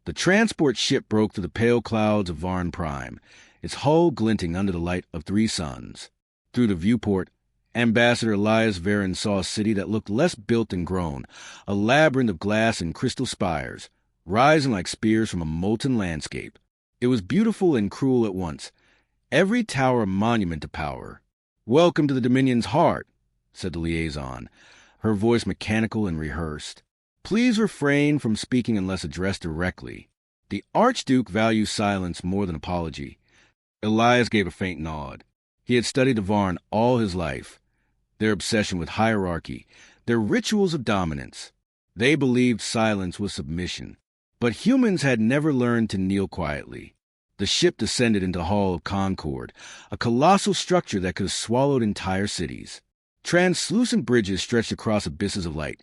The transport ship broke through the pale clouds of Varn Prime, its hull glinting under the light of 3 suns. Through the viewport, Ambassador Elias Varen saw a city that looked less built and grown, a labyrinth of glass and crystal spires, rising like spears from a molten landscape. It was beautiful and cruel at once, every tower a monument to power. "Welcome to the Dominion's heart," said the liaison, her voice mechanical and rehearsed. "Please refrain from speaking unless addressed directly. The Archduke values silence more than apology." Elias gave a faint nod. He had studied the Varn all his life. Their obsession with hierarchy, their rituals of dominance. They believed silence was submission. But humans had never learned to kneel quietly. The ship descended into the Hall of Concord, a colossal structure that could have swallowed entire cities. Translucent bridges stretched across abysses of light,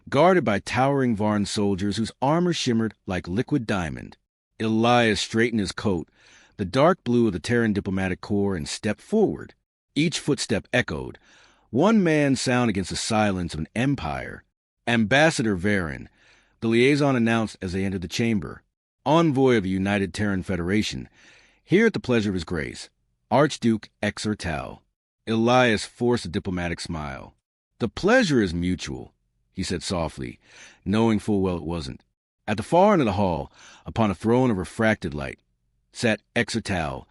guarded by towering Varn soldiers whose armor shimmered like liquid diamond. Elias straightened his coat, the dark blue of the Terran diplomatic corps, and stepped forward. Each footstep echoed, one man's sound against the silence of an empire. "Ambassador Varen," the liaison announced as they entered the chamber. "Envoy of the United Terran Federation, here at the pleasure of His Grace, Archduke Exortal." Elias forced a diplomatic smile. "The pleasure is mutual," he said softly, knowing full well it wasn't. At the far end of the hall, upon a throne of refracted light, sat Exortal,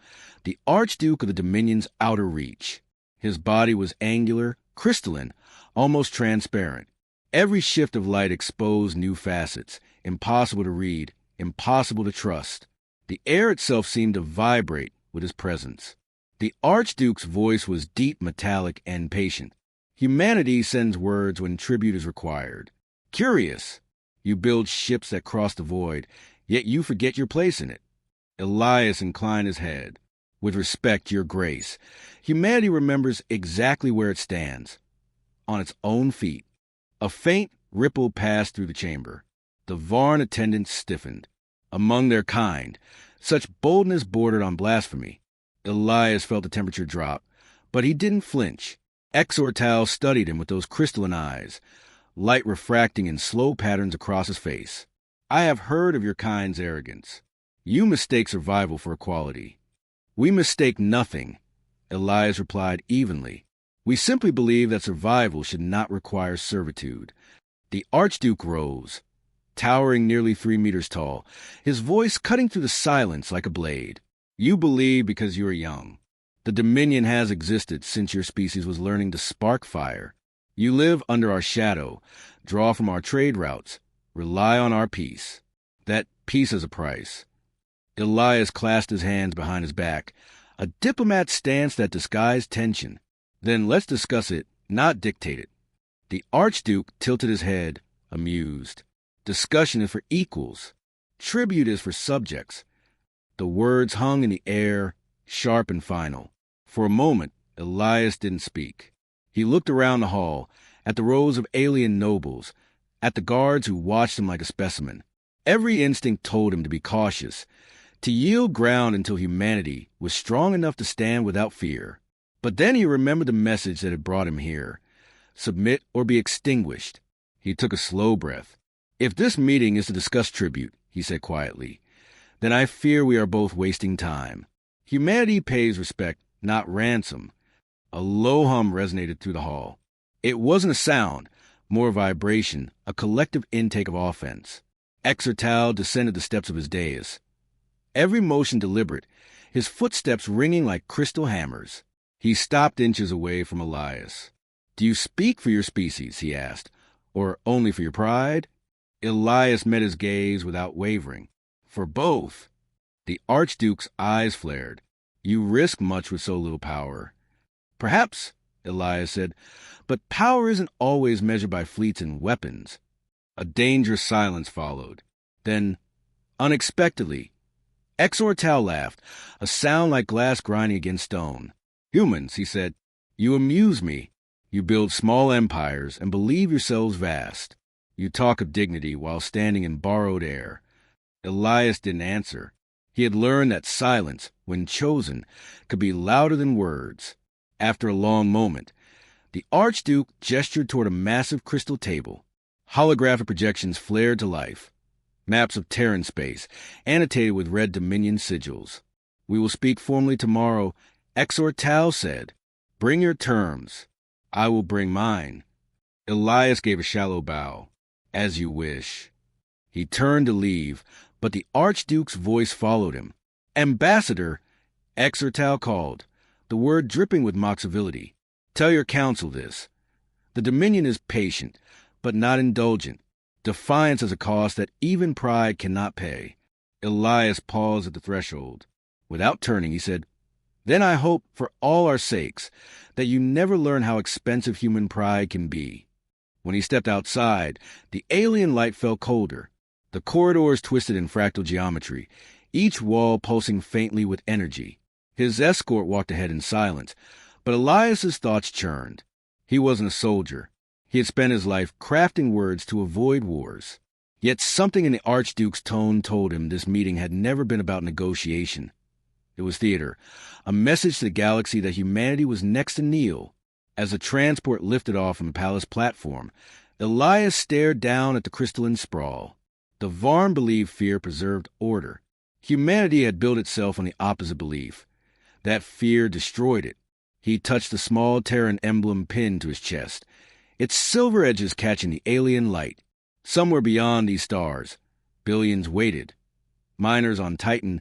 the Archduke of the Dominion's outer reach. His body was angular, crystalline, almost transparent. Every shift of light exposed new facets, impossible to read, impossible to trust. The air itself seemed to vibrate with his presence. The Archduke's voice was deep, metallic, and patient. "Humanity sends words when tribute is required. Curious, you build ships that cross the void, yet you forget your place in it." Elias inclined his head. "With respect, Your Grace, humanity remembers exactly where it stands, on its own feet." A faint ripple passed through the chamber. The Varn attendants stiffened. Among their kind, such boldness bordered on blasphemy. Elias felt the temperature drop, but he didn't flinch. Exortal studied him with those crystalline eyes, light refracting in slow patterns across his face. "I have heard of your kind's arrogance. You mistake survival for equality." "We mistake nothing," Elias replied evenly. "We simply believe that survival should not require servitude." The Archduke rose, towering nearly 3 meters tall, his voice cutting through the silence like a blade. "You believe because you are young. The Dominion has existed since your species was learning to spark fire. You live under our shadow, draw from our trade routes, rely on our peace. That peace has a price." Elias clasped his hands behind his back, a diplomat's stance that disguised tension. "Then let's discuss it, not dictate it." The Archduke tilted his head, amused. "Discussion is for equals. Tribute is for subjects." The words hung in the air, sharp and final. For a moment, Elias didn't speak. He looked around the hall, at the rows of alien nobles, at the guards who watched him like a specimen. Every instinct told him to be cautious, to yield ground until humanity was strong enough to stand without fear. But then he remembered the message that had brought him here. Submit or be extinguished. He took a slow breath. "If this meeting is to discuss tribute," he said quietly, "then I fear we are both wasting time. Humanity pays respect, not ransom." A low hum resonated through the hall. It wasn't a sound, more vibration, a collective intake of offense. Exortal descended the steps of his dais. Every motion deliberate, his footsteps ringing like crystal hammers. He stopped inches away from Elias. "Do you speak for your species?" he asked. "Or only for your pride?" Elias met his gaze without wavering. "For both." The Archduke's eyes flared. "You risk much with so little power." "Perhaps," Elias said, "but power isn't always measured by fleets and weapons." A dangerous silence followed. Then, unexpectedly, Exortal laughed, a sound like glass grinding against stone. "Humans," he said, "you amuse me. You build small empires and believe yourselves vast. You talk of dignity while standing in borrowed air." Elias didn't answer. He had learned that silence, when chosen, could be louder than words. After a long moment, the Archduke gestured toward a massive crystal table. Holographic projections flared to life. maps of Terran space, annotated with red Dominion sigils. "We will speak formally tomorrow," Exor Tal said. "Bring your terms. I will bring mine." Elias gave a shallow bow. "As you wish." He turned to leave, but the Archduke's voice followed him. "Ambassador," Exor Tal called, the word dripping with mock civility. "Tell your council this. The Dominion is patient, but not indulgent. Defiance is a cost that even pride cannot pay." Elias paused at the threshold. Without turning, he said, "Then I hope, for all our sakes, that you never learn how expensive human pride can be." When he stepped outside, the alien light fell colder. The corridors twisted in fractal geometry, each wall pulsing faintly with energy. His escort walked ahead in silence, but Elias's thoughts churned. He wasn't a soldier. He had spent his life crafting words to avoid wars. Yet something in the Archduke's tone told him this meeting had never been about negotiation. It was theater, a message to the galaxy that humanity was next to kneel. As the transport lifted off from the palace platform, Elias stared down at the crystalline sprawl. The Varn believed fear preserved order. Humanity had built itself on the opposite belief. That fear destroyed it. He touched the small Terran emblem pinned to his chest, its silver edges catching the alien light. Somewhere beyond these stars, billions waited. Miners on Titan,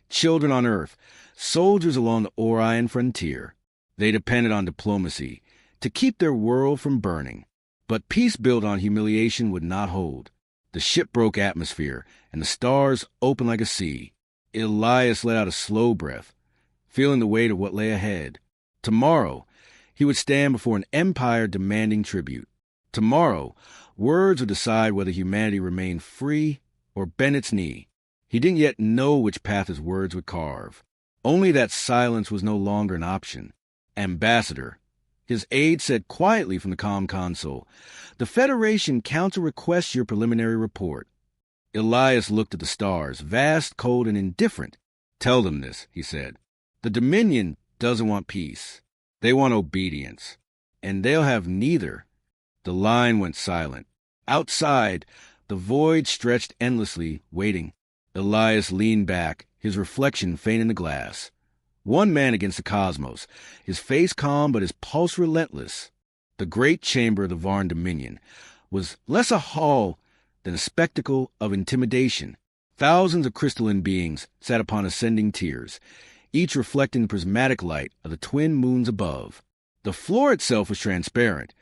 children on Earth, soldiers along the Orion frontier. They depended on diplomacy to keep their world from burning. But peace built on humiliation would not hold. The ship broke atmosphere, and the stars opened like a sea. Elias let out a slow breath, feeling the weight of what lay ahead. Tomorrow, he would stand before an empire demanding tribute. Tomorrow, words would decide whether humanity remained free or bent its knee. He didn't yet know which path his words would carve. Only that silence was no longer an option. "Ambassador," his aide said quietly from the comm console, "the Federation Council requests your preliminary report." Elias looked at the stars, vast, cold, and indifferent. "Tell them this," he said. "The Dominion doesn't want peace. They want obedience. And they'll have neither." The line went silent. Outside, the void stretched endlessly, waiting. Elias leaned back, his reflection faint in the glass. One man against the cosmos, his face calm but his pulse relentless. The great chamber of the Varn Dominion was less a hall than a spectacle of intimidation. Thousands of crystalline beings sat upon ascending tiers, each reflecting the prismatic light of the twin moons above. The floor itself was transparent,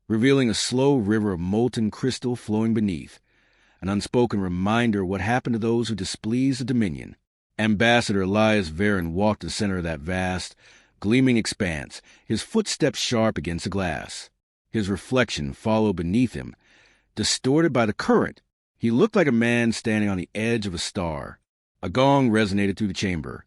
revealing a slow river of molten crystal flowing beneath, an unspoken reminder of what happened to those who displeased the Dominion. Ambassador Elias Varen walked to the center of that vast, gleaming expanse, his footsteps sharp against the glass. His reflection followed beneath him, distorted by the current. He looked like a man standing on the edge of a star. A gong resonated through the chamber,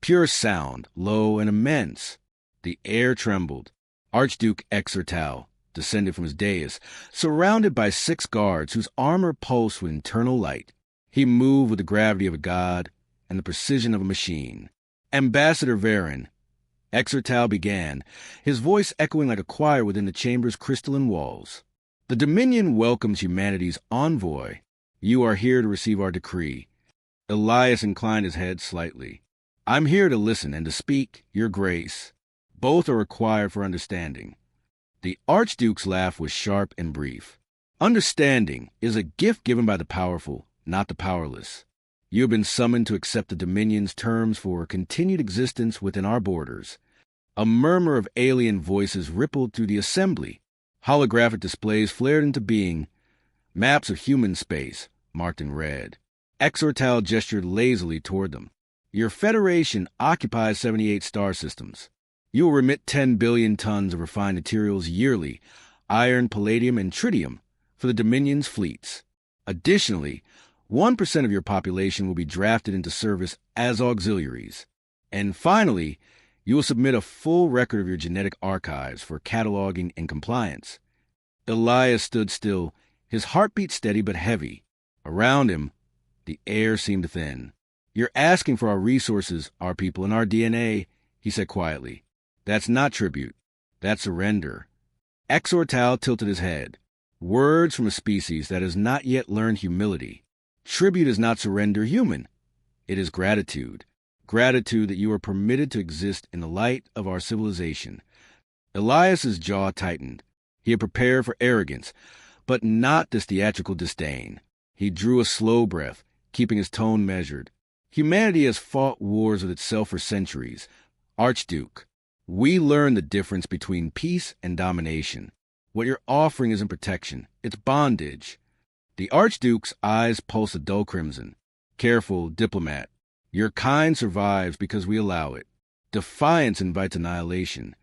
pure sound, low and immense. The air trembled. Archduke Exor Tal descended from his dais, surrounded by 6 guards whose armor pulsed with internal light. He moved with the gravity of a god and the precision of a machine. "Ambassador Varen," Exor Tal began, his voice echoing like a choir within the chamber's crystalline walls. "The Dominion welcomes humanity's envoy. You are here to receive our decree." Elias inclined his head slightly. "I'm here to listen and to speak, your grace. Both are required for understanding." The Archduke's laugh was sharp and brief. "Understanding is a gift given by the powerful, not the powerless. You have been summoned to accept the Dominion's terms for continued existence within our borders." A murmur of alien voices rippled through the assembly. Holographic displays flared into being, maps of human space, marked in red. Exor Tal gestured lazily toward them. "Your Federation occupies 78 star systems. You will remit 10 billion tons of refined materials yearly, iron, palladium, and tritium, for the Dominion's fleets. Additionally, 1% of your population will be drafted into service as auxiliaries. And finally, you will submit a full record of your genetic archives for cataloging and compliance." Elias stood still, his heartbeat steady but heavy. Around him, the air seemed to thin. "You're asking for our resources, our people, and our DNA," he said quietly. "That's not tribute. That's surrender." Exor Tal tilted his head. Words from a species that has not yet learned humility. Tribute is not surrender human. It is gratitude. Gratitude that you are permitted to exist in the light of our civilization. Elias's jaw tightened. He had prepared for arrogance, but not this theatrical disdain. He drew a slow breath, keeping his tone measured. Humanity has fought wars with itself for centuries. Archduke, we learned the difference between peace and domination. What you're offering isn't protection, it's bondage. The Archduke's eyes pulsed a dull crimson. Careful, Diplomat. Your kind survives because we allow it. Defiance invites annihilation.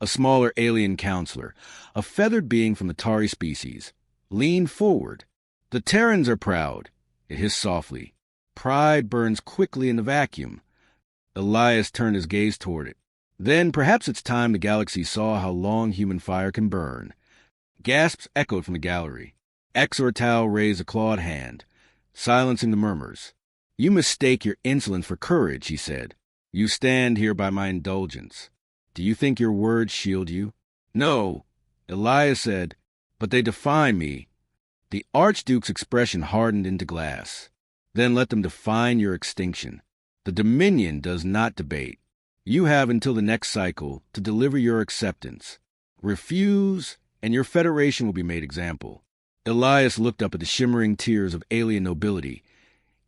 A smaller alien counselor, a feathered being from the Tari species, leaned forward. The Terrans are proud. It hissed softly. Pride burns quickly in the vacuum. Elias turned his gaze toward it. Then perhaps it's time the galaxy saw how long human fire can burn. Gasps echoed from the gallery. Exortal raised a clawed hand, silencing the murmurs. You mistake your insolence for courage, he said. You stand here by my indulgence. Do you think your words shield you? No, Elias said, but they define me. The Archduke's expression hardened into glass. Then let them define your extinction. The Dominion does not debate. You have until the next cycle to deliver your acceptance. Refuse, and your federation will be made example. Elias looked up at the shimmering tiers of alien nobility,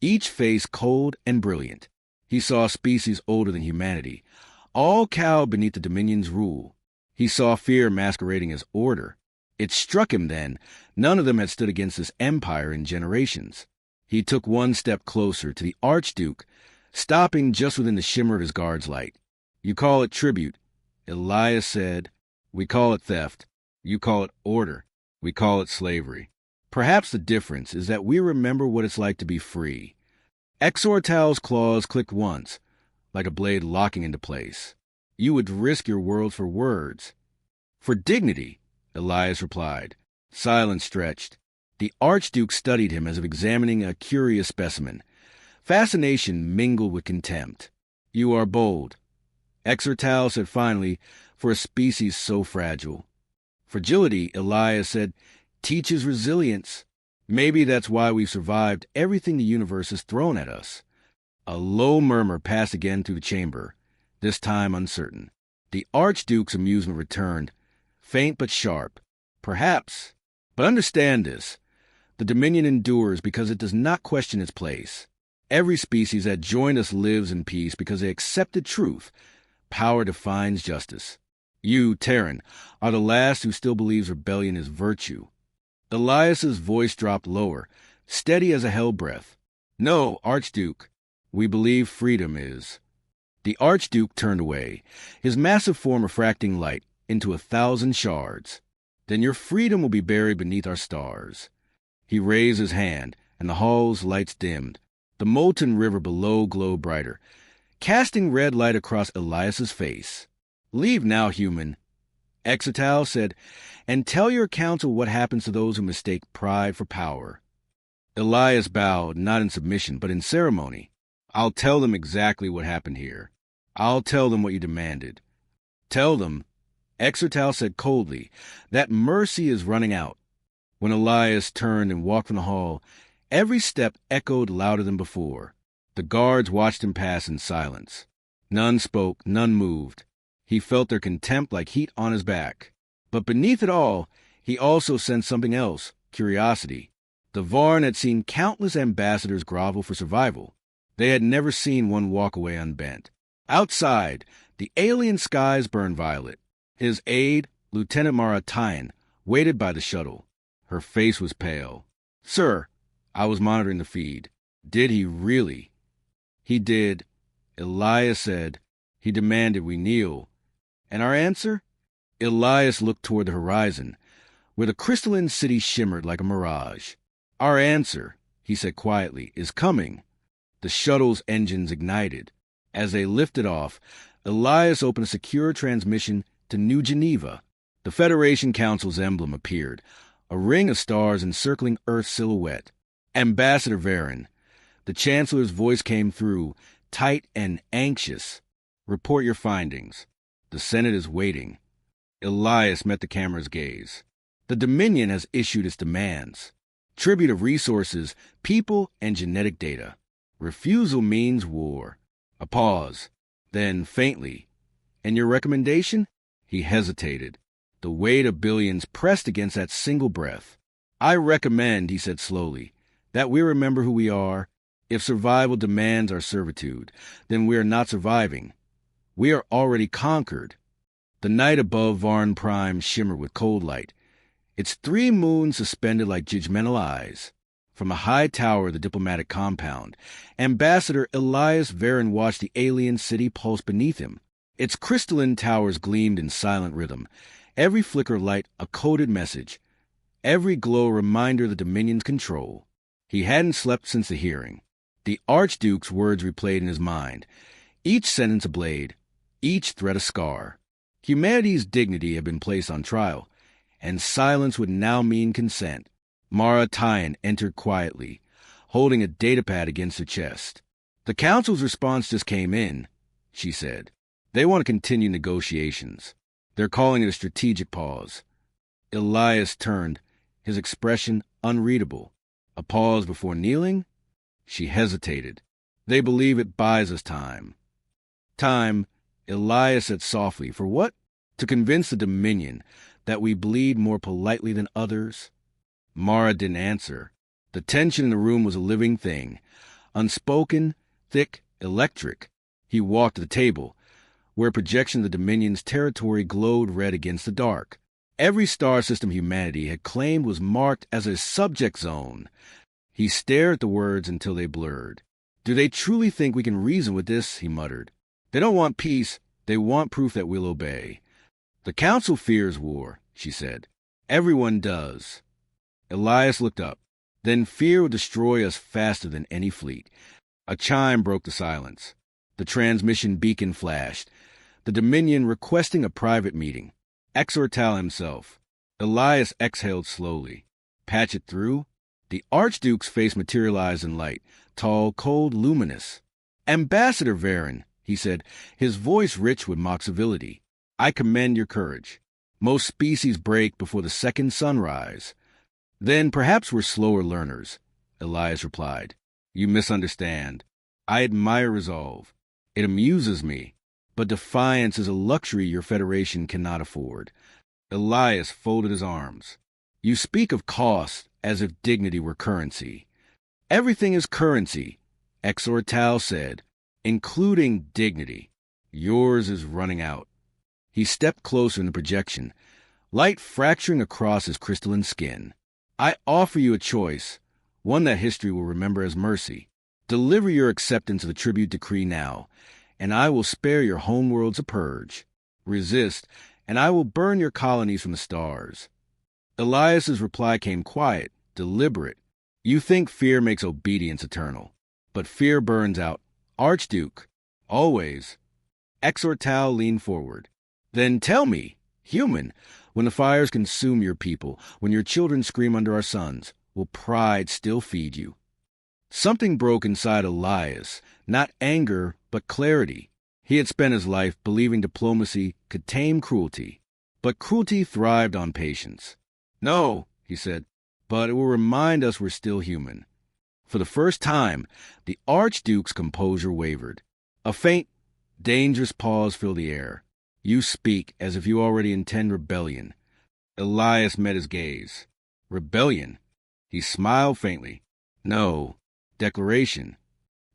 each face cold and brilliant. He saw a species older than humanity, all cowed beneath the Dominion's rule. He saw fear masquerading as order. It struck him then, none of them had stood against this empire in generations. He took one step closer to the Archduke, stopping just within the shimmer of his guard's light. You call it tribute, Elias said. We call it theft. You call it order. We call it slavery. Perhaps the difference is that we remember what it's like to be free. Exortal's claws clicked once, like a blade locking into place. You would risk your world for words. For dignity, Elias replied. Silence stretched. The Archduke studied him as if examining a curious specimen. Fascination mingled with contempt. You are bold, Exortal said finally, for a species so fragile. Fragility, Elias said, teaches resilience. Maybe that's why we've survived everything the universe has thrown at us. A low murmur passed again through the chamber, this time uncertain. The Archduke's amusement returned, faint but sharp. Perhaps. But understand this. The Dominion endures because it does not question its place. Every species that joined us lives in peace because they accepted truth. Power defines justice. You, Terran, are the last who still believes rebellion is virtue. Elias's voice dropped lower, steady as a hell breath. No, Archduke, we believe freedom is. The Archduke turned away, his massive form refracting light into 1,000 shards. Then your freedom will be buried beneath our stars. He raised his hand, and the hall's lights dimmed. The molten river below glowed brighter, casting red light across Elias's face. Leave now, human, Exotal said, and tell your council what happens to those who mistake pride for power. Elias bowed, not in submission, but in ceremony. I'll tell them exactly what happened here. I'll tell them what you demanded. Tell them, Exotal said coldly, that mercy is running out. When Elias turned and walked from the hall, every step echoed louder than before. The guards watched him pass in silence. None spoke, none moved. He felt their contempt like heat on his back. But beneath it all, he also sensed something else, curiosity. The Varn had seen countless ambassadors grovel for survival. They had never seen one walk away unbent. Outside, the alien skies burned violet. His aide, Lieutenant Maratayan, waited by the shuttle. Her face was pale. Sir, I was monitoring the feed. Did he really? He did. Elias said. He demanded we kneel. And our answer? Elias looked toward the horizon, where the crystalline city shimmered like a mirage. Our answer, he said quietly, is coming. The shuttle's engines ignited. As they lifted off, Elias opened a secure transmission to New Geneva. The Federation Council's emblem appeared, a ring of stars encircling Earth's silhouette. Ambassador Varen. The Chancellor's voice came through, tight and anxious. Report your findings. The Senate is waiting. Elias met the camera's gaze. The Dominion has issued its demands. Tribute of resources, people, and genetic data. Refusal means war. A pause. Then, faintly, "And your recommendation?" He hesitated. The weight of billions pressed against that single breath. "I recommend," he said slowly, "that we remember who we are. If survival demands our servitude, then we are not surviving. We are already conquered." The night above Varn Prime shimmered with cold light, its 3 moons suspended like judgmental eyes. From a high tower of the diplomatic compound, Ambassador Elias Varen watched the alien city pulse beneath him. Its crystalline towers gleamed in silent rhythm, every flicker of light a coded message, every glow a reminder of the Dominion's control. He hadn't slept since the hearing. The Archduke's words replayed in his mind, each sentence a blade, each thread a scar. Humanity's dignity had been placed on trial, and silence would now mean consent. Mara Tyan entered quietly, holding a datapad against her chest. "The Council's response just came in," she said. "They want to continue negotiations. They're calling it a strategic pause." Elias turned, his expression unreadable. "A pause before kneeling?" She hesitated. "They believe it buys us time." "Time," Elias said softly. "For what? To convince the Dominion that we bleed more politely than others?" Mara didn't answer. The tension in the room was a living thing, unspoken, thick, electric. He walked to the table, where a projection of the Dominion's territory glowed red against the dark. Every star system humanity had claimed was marked as a subject zone. He stared at the words until they blurred. "Do they truly think we can reason with this?" he muttered. "They don't want peace. They want proof that we'll obey." "The Council fears war," she said. "Everyone does." Elias looked up. "Then fear will destroy us faster than any fleet." A chime broke the silence. The transmission beacon flashed. The Dominion requesting a private meeting. Exortal himself. Elias exhaled slowly. Patch it through? The Archduke's face materialized in light, tall, cold, luminous. "Ambassador Varen," he said, his voice rich with mock civility, "I commend your courage. Most species break before the second sunrise." "Then perhaps we're slower learners," Elias replied. "You misunderstand. I admire resolve. It amuses me. But defiance is a luxury your Federation cannot afford." Elias folded his arms. "You speak of cost as if dignity were currency." "Everything is currency," Exortal said, "including dignity. Yours is running out." He stepped closer in the projection, light fracturing across his crystalline skin. "I offer you a choice, one that history will remember as mercy. Deliver your acceptance of the tribute decree now, and I will spare your homeworlds a purge. Resist, and I will burn your colonies from the stars." Elias's reply came quiet, deliberate. "You think fear makes obedience eternal, but fear burns out. Archduke, always." Exortal leaned forward. "Then tell me, human, when the fires consume your people, when your children scream under our suns, will pride still feed you?" Something broke inside Elias, not anger, but clarity. He had spent his life believing diplomacy could tame cruelty, but cruelty thrived on patience. "No," he said, "but it will remind us we're still human." For the first time, the Archduke's composure wavered. A faint, dangerous pause filled the air. "You speak as if you already intend rebellion." Elias met his gaze. "Rebellion?" He smiled faintly. "No. Declaration."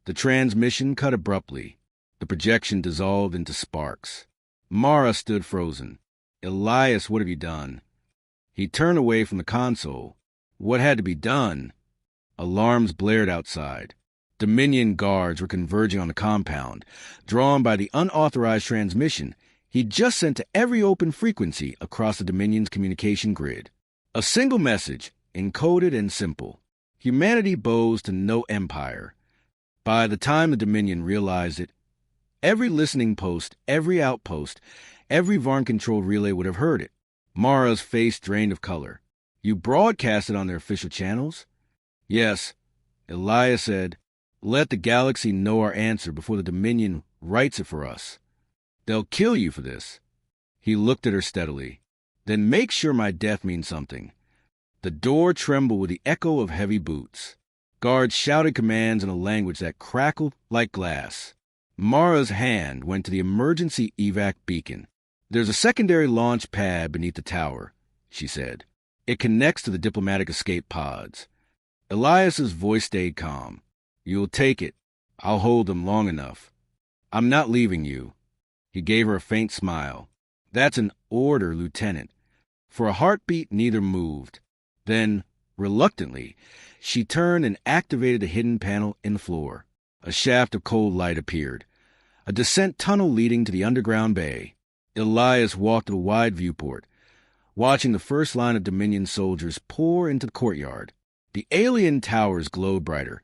The transmission cut abruptly. The projection dissolved into sparks. Mara stood frozen. "Elias, what have you done?" He turned away from the console. What had to be done? Alarms blared outside. Dominion guards were converging on the compound, drawn by the unauthorized transmission he'd just sent to every open frequency across the Dominion's communication grid. A single message, encoded and simple. Humanity bows to no empire. By the time the Dominion realized it, every listening post, every outpost, every Varn-controlled relay would have heard it. Mara's face drained of color. "You broadcast it on their official channels?" "Yes," Elias said. "Let the galaxy know our answer before the Dominion writes it for us. They'll kill you for this." He looked at her steadily. "Then make sure my death means something." The door trembled with the echo of heavy boots. Guards shouted commands in a language that crackled like glass. Mara's hand went to the emergency evac beacon. "There's a secondary launch pad beneath the tower," she said. "It connects to the diplomatic escape pods." Elias's voice stayed calm. "You'll take it. I'll hold them long enough. I'm not leaving you." He gave her a faint smile. "That's an order, Lieutenant." For a heartbeat, neither moved. Then, reluctantly, she turned and activated a hidden panel in the floor. A shaft of cold light appeared. A descent tunnel leading to the underground bay. Elias walked to the wide viewport, watching the first line of Dominion soldiers pour into the courtyard. The alien towers glowed brighter,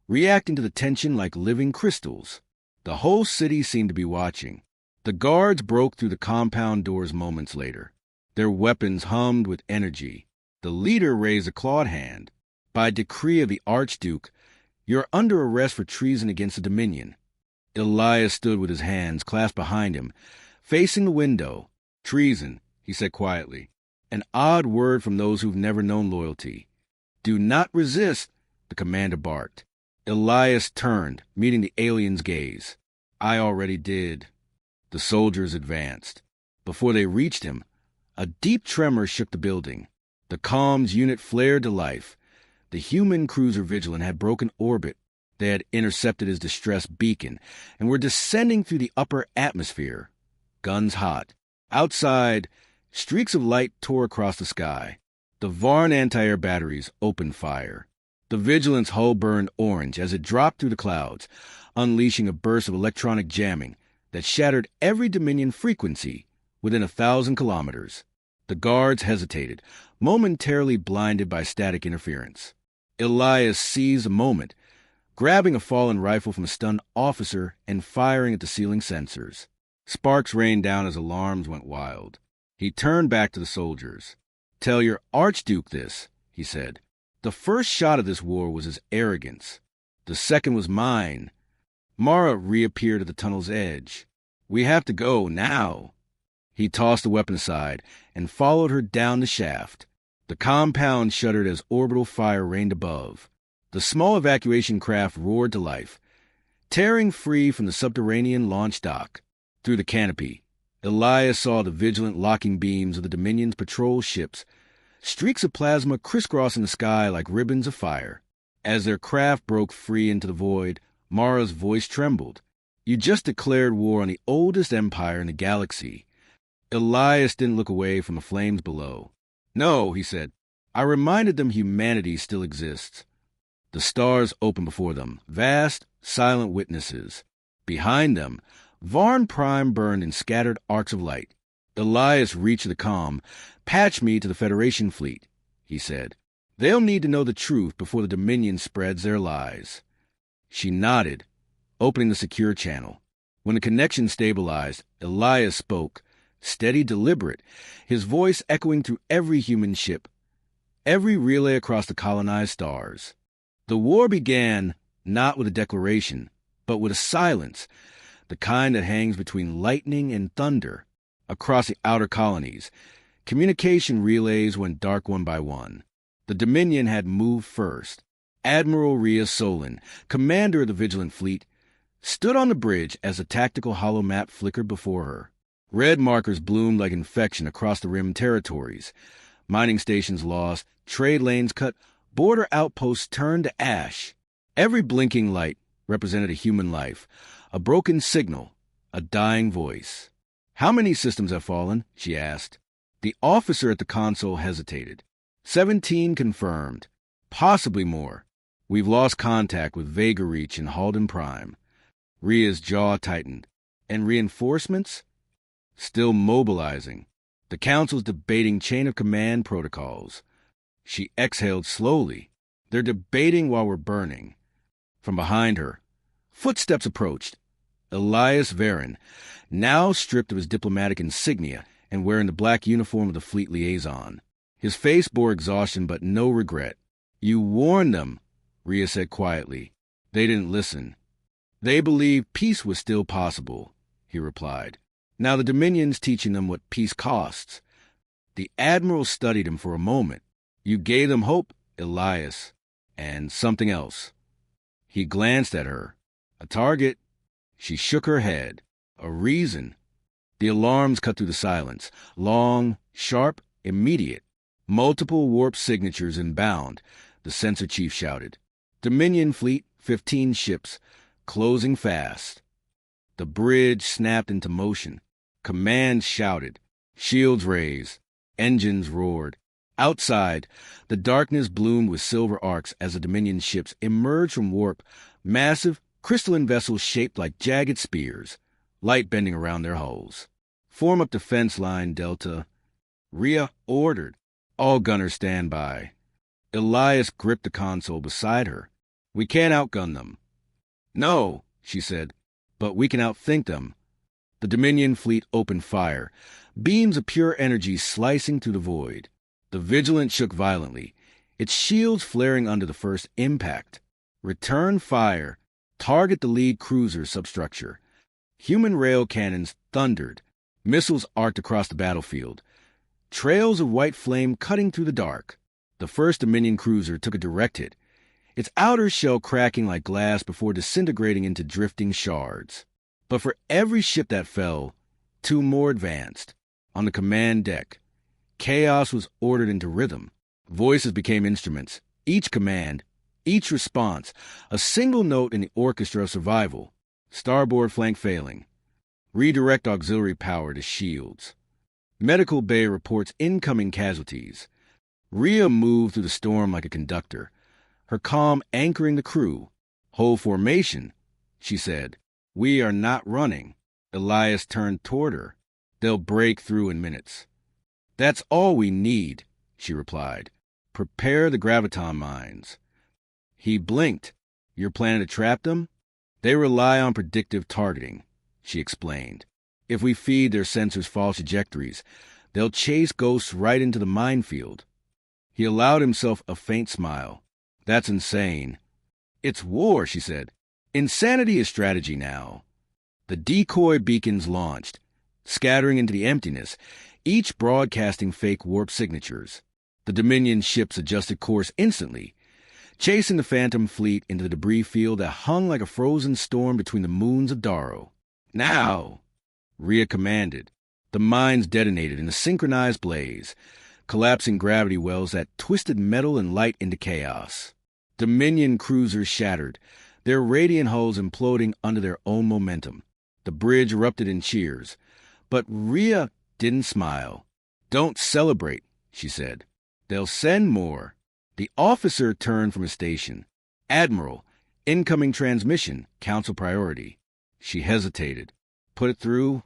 reacting to the tension like living crystals. The whole city seemed to be watching. The guards broke through the compound doors moments later. Their weapons hummed with energy. The leader raised a clawed hand. "By decree of the Archduke, you're under arrest for treason against the Dominion." Elias stood with his hands clasped behind him, facing the window. "Treason," he said quietly. "An odd word from those who've never known loyalty." "Do not resist," the commander barked. Elias turned, meeting the alien's gaze. "I already did." The soldiers advanced. Before they reached him, a deep tremor shook the building. The comms unit flared to life. The human cruiser Vigilant had broken orbit. They had intercepted his distress beacon and were descending through the upper atmosphere. Guns hot. Outside, streaks of light tore across the sky. The Varn anti-air batteries opened fire. The Vigilant's hull burned orange as it dropped through the clouds, unleashing a burst of electronic jamming that shattered every Dominion frequency within 1,000 kilometers. The guards hesitated, momentarily blinded by static interference. Elias seized a moment, grabbing a fallen rifle from a stunned officer and firing at the ceiling sensors. Sparks rained down as alarms went wild. He turned back to the soldiers. "Tell your Archduke this," he said. "The first shot of this war was his arrogance. The second was mine." Mara reappeared at the tunnel's edge. "We have to go now." He tossed the weapon aside and followed her down the shaft. The compound shuddered as orbital fire rained above. The small evacuation craft roared to life, tearing free from the subterranean launch dock. Through the canopy, Elias saw the vigilant locking beams of the Dominion's patrol ships, streaks of plasma crisscrossing the sky like ribbons of fire. As their craft broke free into the void, Mara's voice trembled. "You just declared war on the oldest empire in the galaxy." Elias didn't look away from the flames below. "No," he said. "I reminded them humanity still exists." The stars opened before them, vast, silent witnesses. Behind them, Varn Prime burned in scattered arcs of light. Elias reached the comm. "Patch me to the Federation fleet," he said. "They'll need to know the truth before the Dominion spreads their lies." She nodded, opening the secure channel. When the connection stabilized, Elias spoke, steady, deliberate, his voice echoing through every human ship, every relay across the colonized stars. The war began not with a declaration, but with a silence, the kind that hangs between lightning and thunder. Across the outer colonies, communication relays went dark one by one. The Dominion had moved first. Admiral Rhea Solon, commander of the Vigilant Fleet, stood on the bridge as the tactical holomap flickered before her. Red markers bloomed like infection across the rim territories. Mining stations lost, trade lanes cut, border outposts turned to ash. Every blinking light represented a human life, a broken signal, a dying voice. "How many systems have fallen?" she asked. The officer at the console hesitated. 17 confirmed. Possibly more. We've lost contact with Vega Reach and Halden Prime. Rhea's jaw tightened. And reinforcements? Still mobilizing. The Council's debating chain of command protocols. She exhaled slowly. They're debating while we're burning. From behind her, footsteps approached. Elias Varen, now stripped of his diplomatic insignia and wearing the black uniform of the fleet liaison. His face bore exhaustion but no regret. "You warned them," Rhea said quietly. "They didn't listen." "They believed peace was still possible," he replied. "Now the Dominion's teaching them what peace costs." The Admiral studied him for a moment. You gave them hope, Elias, and something else. He glanced at her. A target. She shook her head. A reason. The alarms cut through the silence. Long, sharp, immediate. Multiple warp signatures inbound, the sensor chief shouted. Dominion fleet, 15 ships, closing fast. The bridge snapped into motion. Commands shouted. Shields raised. Engines roared. Outside, the darkness bloomed with silver arcs as the Dominion ships emerged from warp, massive, crystalline vessels shaped like jagged spears, light bending around their hulls. Form up defense line, Delta. Rhea ordered. All gunners stand by. Elias gripped the console beside her. We can't outgun them. No, she said, but we can outthink them. The Dominion fleet opened fire, beams of pure energy slicing through the void. The Vigilant shook violently, its shields flaring under the first impact. Return fire. Target the lead cruiser substructure. Human rail cannons thundered. Missiles arced across the battlefield. Trails of white flame cutting through the dark. The first Dominion cruiser took a direct hit, its outer shell cracking like glass before disintegrating into drifting shards. But for every ship that fell, 2 more advanced. On the command deck, chaos was ordered into rhythm. Voices became instruments. Each command, each response, a single note in the orchestra of survival. Starboard flank failing. Redirect auxiliary power to shields. Medical bay reports incoming casualties. Rhea moved through the storm like a conductor, her calm anchoring the crew. Hold formation, she said. We are not running. Elias turned toward her. They'll break through in minutes. That's all we need, she replied. Prepare the graviton mines. He blinked. You're planning to trap them? They rely on predictive targeting, she explained. If we feed their sensors false trajectories, they'll chase ghosts right into the minefield. He allowed himself a faint smile. That's insane. It's war, she said. Insanity is strategy now. The decoy beacons launched, scattering into the emptiness, each broadcasting fake warp signatures. The Dominion ships adjusted course instantly, chasing the Phantom fleet into the debris field that hung like a frozen storm between the moons of Darrow. Now! Rhea commanded. The mines detonated in a synchronized blaze, collapsing gravity wells that twisted metal and light into chaos. Dominion cruisers shattered, their radiant hulls imploding under their own momentum. The bridge erupted in cheers, but Rhea didn't smile. Don't celebrate, she said. They'll send more. The officer turned from his station. Admiral, incoming transmission, council priority. She hesitated. Put it through.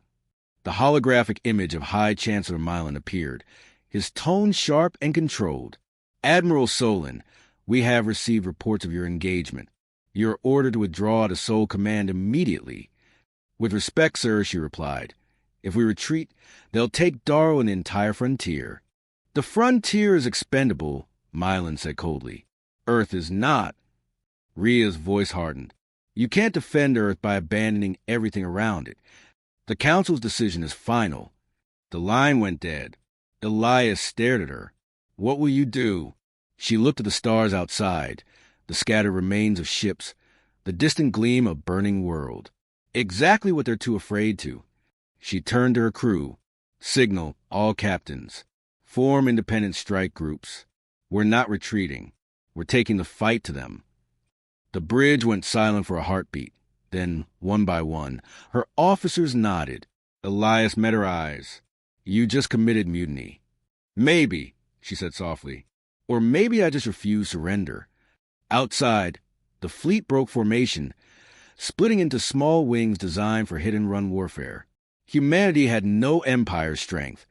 The holographic image of High Chancellor Milan appeared, his tone sharp and controlled. Admiral Solon, we have received reports of your engagement. You are ordered to withdraw to Sol Command immediately. With respect, sir, she replied. If we retreat, they'll take Darrow and the entire frontier. The frontier is expendable, Milan said coldly. Earth is not. Rhea's voice hardened. You can't defend Earth by abandoning everything around it. The Council's decision is final. The line went dead. Elias stared at her. What will you do? She looked at the stars outside, the scattered remains of ships, the distant gleam of burning world. Exactly what they're too afraid to. She turned to her crew. Signal, all captains. Form independent strike groups. We're not retreating. We're taking the fight to them. The bridge went silent for a heartbeat. Then, one by one, her officers nodded. Elias met her eyes. You just committed mutiny. Maybe, she said softly. Or maybe I just refuse surrender. Outside, the fleet broke formation, splitting into small wings designed for hit-and-run warfare. Humanity had no empire strength,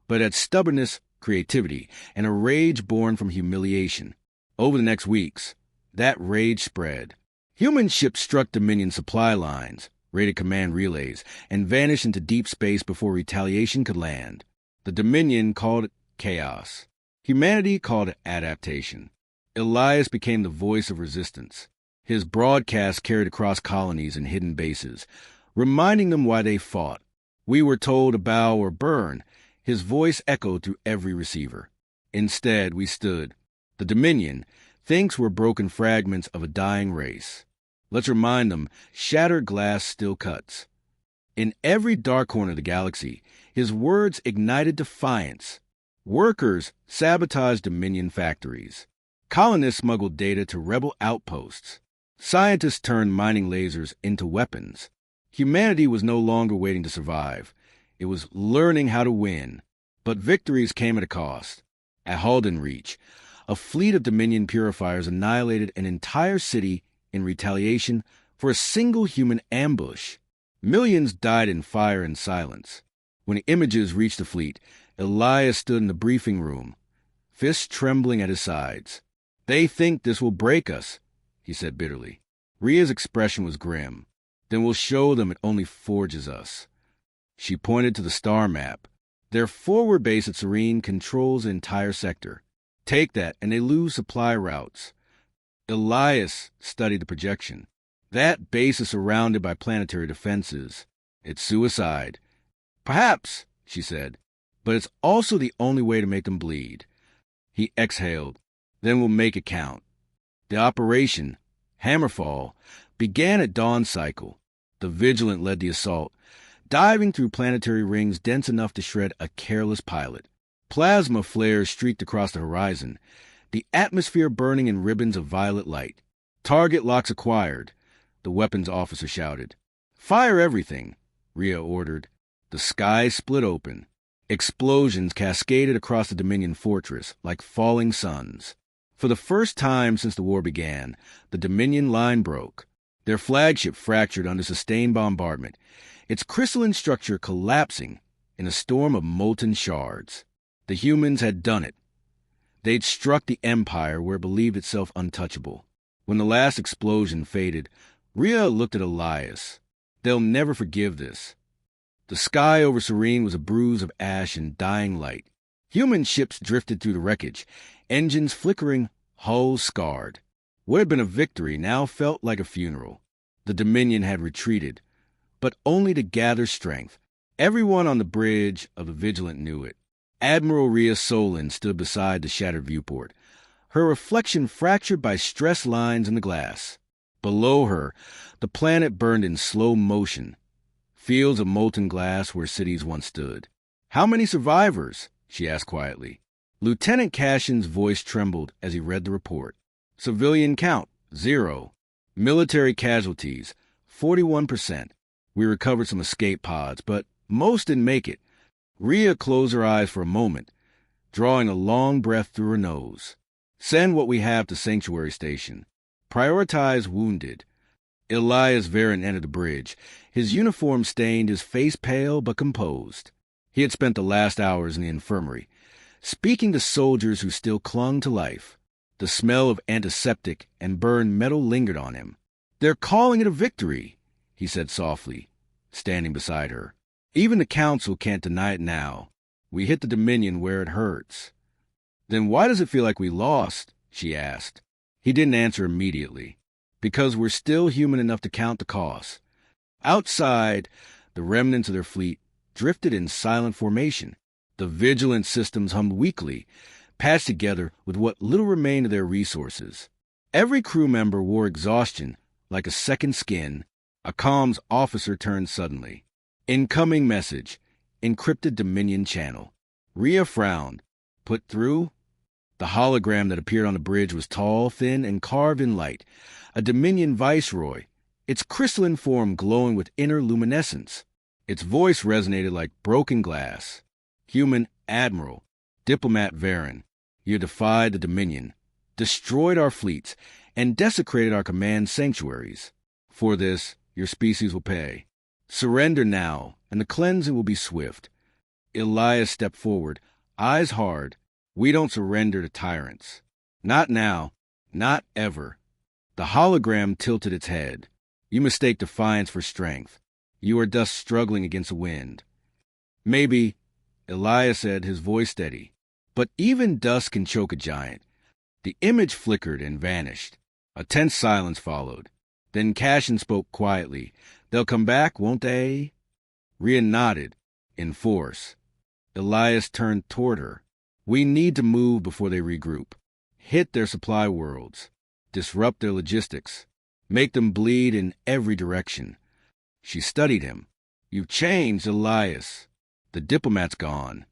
but had stubbornness, creativity, and a rage born from humiliation. Over the next weeks, that rage spread. Human ships struck Dominion supply lines, raided command relays, and vanished into deep space before retaliation could land. The Dominion called it chaos. Humanity called it adaptation. Elias became the voice of resistance. His broadcast carried across colonies and hidden bases, reminding them why they fought. We were told to bow or burn. His voice echoed through every receiver. Instead, we stood. The Dominion thinks we're broken fragments of a dying race. Let's remind them, shattered glass still cuts. In every dark corner of the galaxy, his words ignited defiance. Workers sabotaged Dominion factories. Colonists smuggled data to rebel outposts. Scientists turned mining lasers into weapons. Humanity was no longer waiting to survive. It was learning how to win. But victories came at a cost. At Halden Reach, a fleet of Dominion purifiers annihilated an entire city in retaliation for a single human ambush. Millions died in fire and silence. When the images reached the fleet, Elias stood in the briefing room, fists trembling at his sides. "They think this will break us," he said bitterly. Rhea's expression was grim. "Then we'll show them it only forges us." She pointed to the star map. "Their forward base at Serene controls the entire sector. Take that, and they lose supply routes." Elias studied the projection. "That base is surrounded by planetary defenses. It's suicide." "Perhaps," she said, "but it's also the only way to make them bleed." He exhaled. "Then we'll make it count." The operation, Hammerfall, began at dawn cycle. The Vigilant led the assault, diving through planetary rings dense enough to shred a careless pilot. Plasma flares streaked across the horizon, the atmosphere burning in ribbons of violet light. "Target locks acquired," the weapons officer shouted. "Fire everything," Rhea ordered. The sky split open. Explosions cascaded across the Dominion fortress like falling suns. For the first time since the war began, the Dominion line broke. Their flagship fractured under sustained bombardment, its crystalline structure collapsing in a storm of molten shards. The humans had done it. They'd struck the Empire where it believed itself untouchable. When the last explosion faded, Rhea looked at Elias. "They'll never forgive this." The sky over Serene was a bruise of ash and dying light. Human ships drifted through the wreckage, engines flickering, hulls scarred. What had been a victory now felt like a funeral. The Dominion had retreated, but only to gather strength. Everyone on the bridge of the Vigilant knew it. Admiral Rhea Solon stood beside the shattered viewport, her reflection fractured by stress lines in the glass. Below her, the planet burned in slow motion, fields of molten glass where cities once stood. "How many survivors?" she asked quietly. Lieutenant Cashin's voice trembled as he read the report. "Civilian count, 0. Military casualties, 41%. We recovered some escape pods, but most didn't make it." Rhea closed her eyes for a moment, drawing a long breath through her nose. "Send what we have to Sanctuary Station. Prioritize wounded." Elias Varen entered the bridge, his uniform stained, his face pale but composed. He had spent the last hours in the infirmary, speaking to soldiers who still clung to life. The smell of antiseptic and burned metal lingered on him. "They're calling it a victory," he said softly, standing beside her. "Even the Council can't deny it now. We hit the Dominion where it hurts." "Then why does it feel like we lost?" she asked. He didn't answer immediately. "Because we're still human enough to count the cost." Outside, the remnants of their fleet drifted in silent formation. The Vigilant systems hummed weakly, patched together with what little remained of their resources. Every crew member wore exhaustion like a second skin. A comms officer turned suddenly. "Incoming message. Encrypted Dominion channel." Rhea frowned. "Put through?" The hologram that appeared on the bridge was tall, thin, and carved in light. A Dominion viceroy, its crystalline form glowing with inner luminescence. Its voice resonated like broken glass. "Human Admiral, Diplomat Varen, you defied the Dominion, destroyed our fleets, and desecrated our command sanctuaries. For this, your species will pay. Surrender now, and the cleansing will be swift." Elias stepped forward, eyes hard. "We don't surrender to tyrants. Not now. Not ever." The hologram tilted its head. "You mistake defiance for strength. You are dust struggling against the wind." "Maybe," Elias said, his voice steady. "But even dust can choke a giant." The image flickered and vanished. A tense silence followed. Then Cashin spoke quietly. "They'll come back, won't they?" Rhea nodded. "In force." Elias turned toward her. We need to move before they regroup. Hit their supply worlds. Disrupt their logistics. Make them bleed in every direction. She studied him. You've changed, Elias. The diplomat's gone.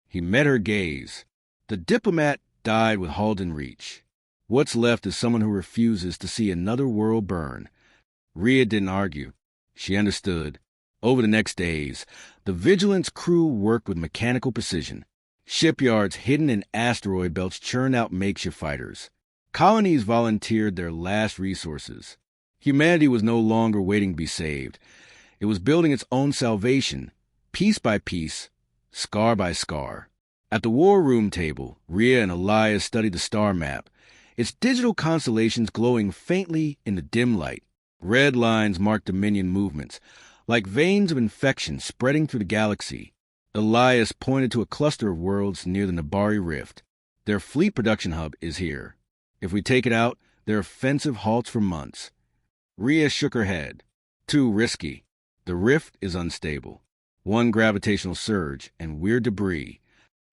He met her gaze. The diplomat died with Halden reach. What's left is someone who refuses to see another world burn. Rhea didn't argue. She understood. Over the next days, the Vigilance crew worked with mechanical precision. Shipyards hidden in asteroid belts churned out makeshift fighters. Colonies volunteered their last resources. Humanity was no longer waiting to be saved. It was building its own salvation, piece by piece, scar by scar. At the war room table, Rhea and Elias studied the star map, its digital constellations glowing faintly in the dim light. Red lines marked Dominion movements, like veins of infection spreading through the galaxy. Elias pointed to a cluster of worlds near the Nabari Rift. Their fleet production hub is here. If we take it out, their offensive halts for months. Rhea shook her head. Too risky. The rift is unstable. One gravitational surge and weird debris.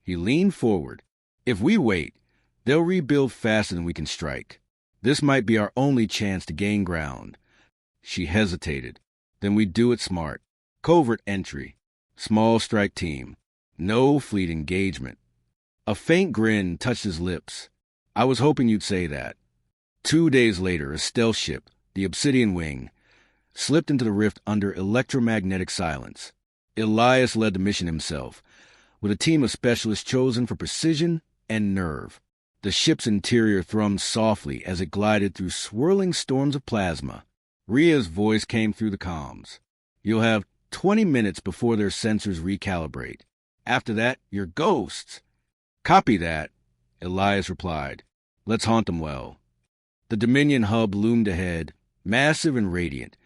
He leaned forward. If we wait, they'll rebuild faster than we can strike. This might be our only chance to gain ground. She hesitated. Then we do it smart. Covert entry. Small strike team. No fleet engagement. A faint grin touched his lips. I was hoping you'd say that. 2 days later, a stealth ship, the Obsidian Wing, slipped into the rift under electromagnetic silence. Elias led the mission himself, with a team of specialists chosen for precision and nerve. The ship's interior thrummed softly as it glided through swirling storms of plasma. Rhea's voice came through the comms. You'll have 20 minutes before their sensors recalibrate. After that, you're ghosts. Copy that, Elias replied. Let's haunt them well. The Dominion hub loomed ahead, massive and radiant,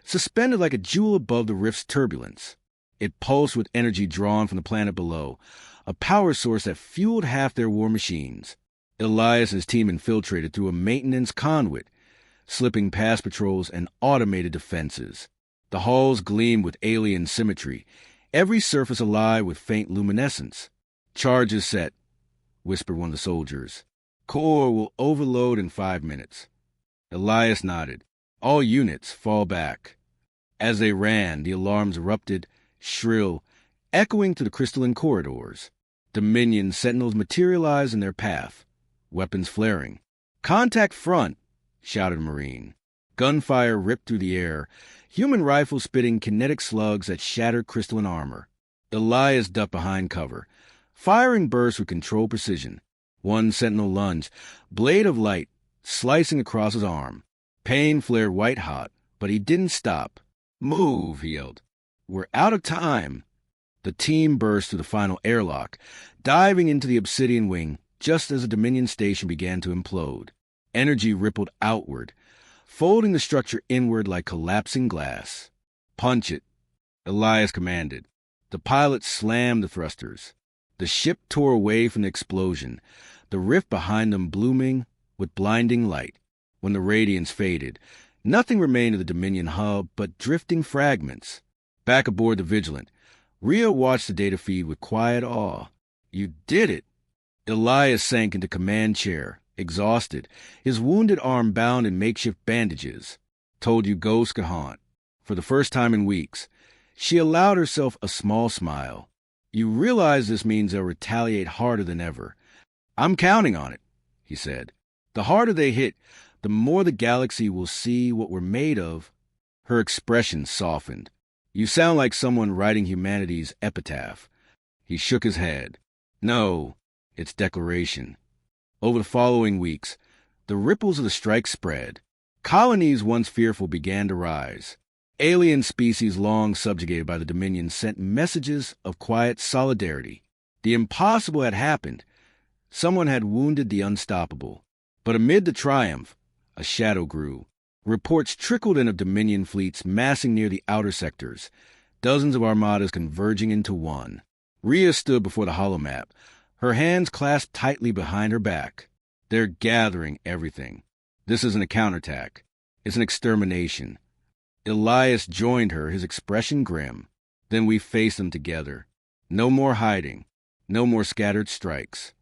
suspended like a jewel above the rift's turbulence. It pulsed with energy drawn from the planet below, a power source that fueled half their war machines. Elias and his team infiltrated through a maintenance conduit, slipping past patrols and automated defenses. The halls gleamed with alien symmetry, every surface alive with faint luminescence. Charges set, whispered one of the soldiers. Core will overload in 5 minutes. Elias nodded. All units fall back. As they ran, the alarms erupted, shrill, echoing through the crystalline corridors. Dominion sentinels materialized in their path, weapons flaring. Contact front, shouted a Marine. Gunfire ripped through the air, human rifles spitting kinetic slugs that shattered crystalline armor. Elias ducked behind cover, firing bursts with controlled precision. One sentinel lunged, blade of light slicing across his arm. Pain flared white-hot, but he didn't stop. Move, he yelled. We're out of time. The team burst through the final airlock, diving into the Obsidian Wing just as the Dominion station began to implode. Energy rippled outward, folding the structure inward like collapsing glass. Punch it, Elias commanded. The pilots slammed the thrusters. The ship tore away from the explosion, the rift behind them blooming with blinding light. When the radiance faded, nothing remained of the Dominion hub but drifting fragments. Back aboard the Vigilant, Rhea watched the data feed with quiet awe. You did it! Elias sank into command chair, exhausted, his wounded arm bound in makeshift bandages. Told you ghosts could haunt. For the first time in weeks, she allowed herself a small smile. You realize this means they'll retaliate harder than ever. I'm counting on it, he said. The harder they hit, the more the galaxy will see what we're made of. Her expression softened. You sound like someone writing humanity's epitaph. He shook his head. No, it's declaration. Over the following weeks, the ripples of the strike spread. Colonies once fearful began to rise. Alien species long subjugated by the Dominion sent messages of quiet solidarity. The impossible had happened. Someone had wounded the unstoppable. But amid the triumph, a shadow grew. Reports trickled in of Dominion fleets massing near the outer sectors, dozens of armadas converging into one. Rhea stood before the holomap, her hands clasped tightly behind her back. They're gathering everything. This isn't a counterattack. It's an extermination. Elias joined her, his expression grim. Then we faced them together. No more hiding. No more scattered strikes.